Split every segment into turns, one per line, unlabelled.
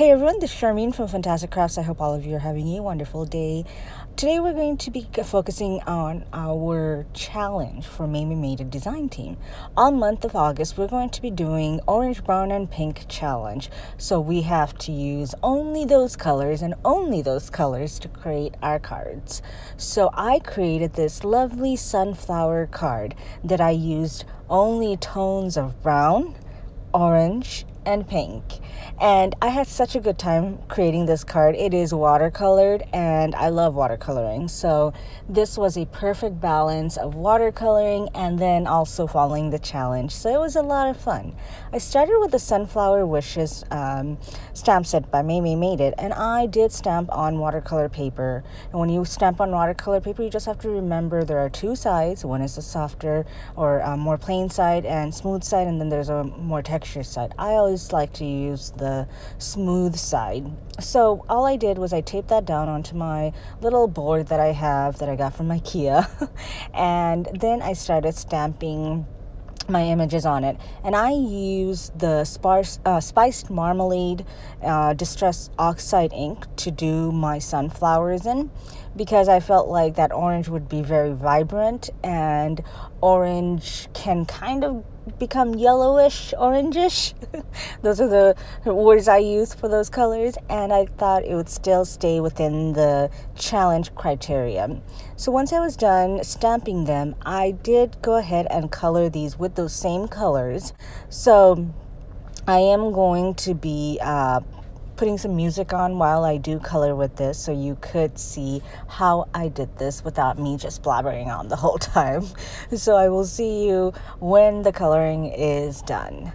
Hey everyone, this is Charmine from Fantastic Crafts. I hope all of you are having a wonderful day. Today we're going to be focusing on our challenge for Mamie Made It design team. All month of August, we're going to be doing orange, brown, and pink challenge. So we have to use only those colors and only those colors to create our cards. So I created this lovely sunflower card that I used only tones of brown, orange, and pink, and I had such a good time creating this card. It is watercolored and I love watercoloring, so this was a perfect balance of watercoloring and then also following the challenge, so it was a lot of fun. I started with the Sunflower Wishes stamp set by Mamie Made It, and I did stamp on watercolor paper. And when you stamp on watercolor paper, you just have to remember there are two sides. One is the softer or more plain side and smooth side, and then there's a more texture side. I always like to use the smooth side. So all I did was I taped that down onto my little board that I have that I got from IKEA and then I started stamping my images on it, and I used the spiced marmalade distress oxide ink to do my sunflowers in, because I felt like that orange would be very vibrant, and orange can kind of become yellowish orangish. Those are the words I use for those colors, and I thought it would still stay within the challenge criteria. So once I was done stamping them, I did go ahead and color these with those same colors. So I am going to be putting some music on while I do color with this, so you could see how I did this without me just blabbering on the whole time. So I will see you when the coloring is done.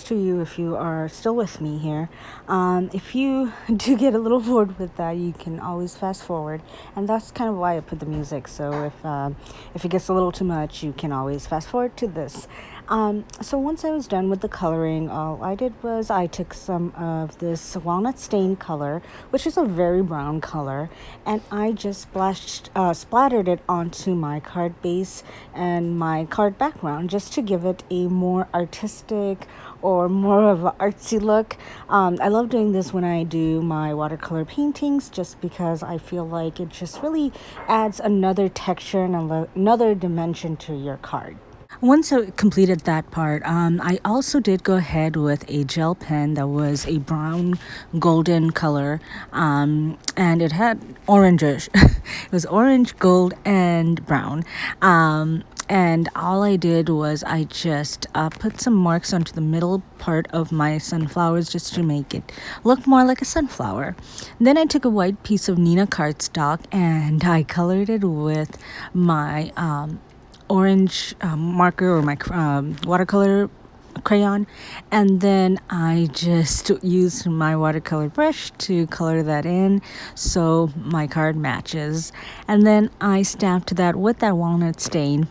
to you if you are still with me here. If you do get a little bored with that, you can always fast forward, and that's kind of why I put the music. So if it gets a little too much, you can always fast forward to this. So once I was done with the coloring, all I did was I took some of this walnut stain color, which is a very brown color, and I just splattered it onto my card base and my card background just to give it a more artistic or more of an artsy look. I love doing this when I do my watercolor paintings just because I feel like it just really adds another texture and another dimension to your card. Once I completed that part, I also did go ahead with a gel pen that was a brown golden color, and it had orangish. It was orange, gold, and brown. And all I did was I just put some marks onto the middle part of my sunflowers just to make it look more like a sunflower. Then I took a white piece of Nina cardstock and I colored it with my orange marker or my watercolor crayon, and then I just used my watercolor brush to color that in so my card matches, and then I stamped that with that walnut stain.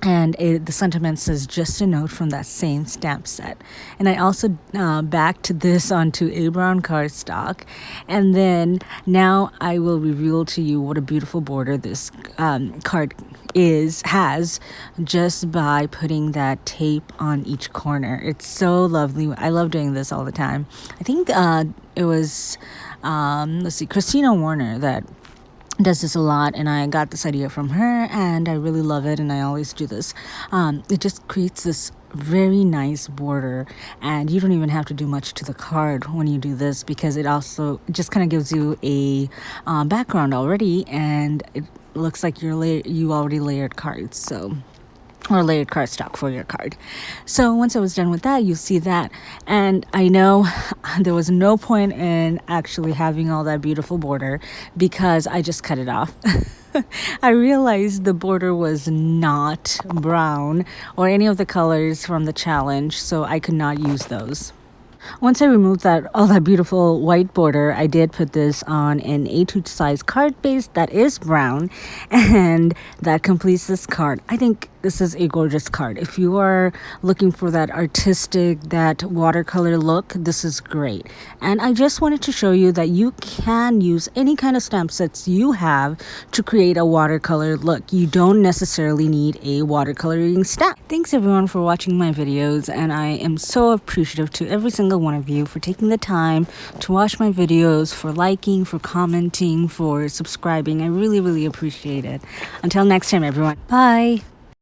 And the sentiment says just a note from that same stamp set. And I also backed this onto a brown cardstock. And then now I will reveal to you what a beautiful border this card has just by putting that tape on each corner. It's so lovely. I love doing this all the time. I think it was Christina Warner that does this a lot, and I got this idea from her and I really love it, and I always do this. It just creates this very nice border, and you don't even have to do much to the card when you do this because it also just kind of gives you a background already, and it looks like you already layered cards, or layered cardstock for your card. So once I was done with that, you see that, and I know there was no point in actually having all that beautiful border because I just cut it off. I realized the border was not brown or any of the colors from the challenge, so I could not use those. Once I removed all that beautiful white border, I did put this on an A2 size card base that is brown, and that completes this card. I think this is a gorgeous card. If you are looking for that artistic, that watercolor look, this is great. And I just wanted to show you that you can use any kind of stamp sets you have to create a watercolor look. You don't necessarily need a watercoloring stamp. Thanks everyone for watching my videos, and I am so appreciative to every single one of you for taking the time to watch my videos, for liking, for commenting, for subscribing. I really, really appreciate it. Until next time, everyone. Bye.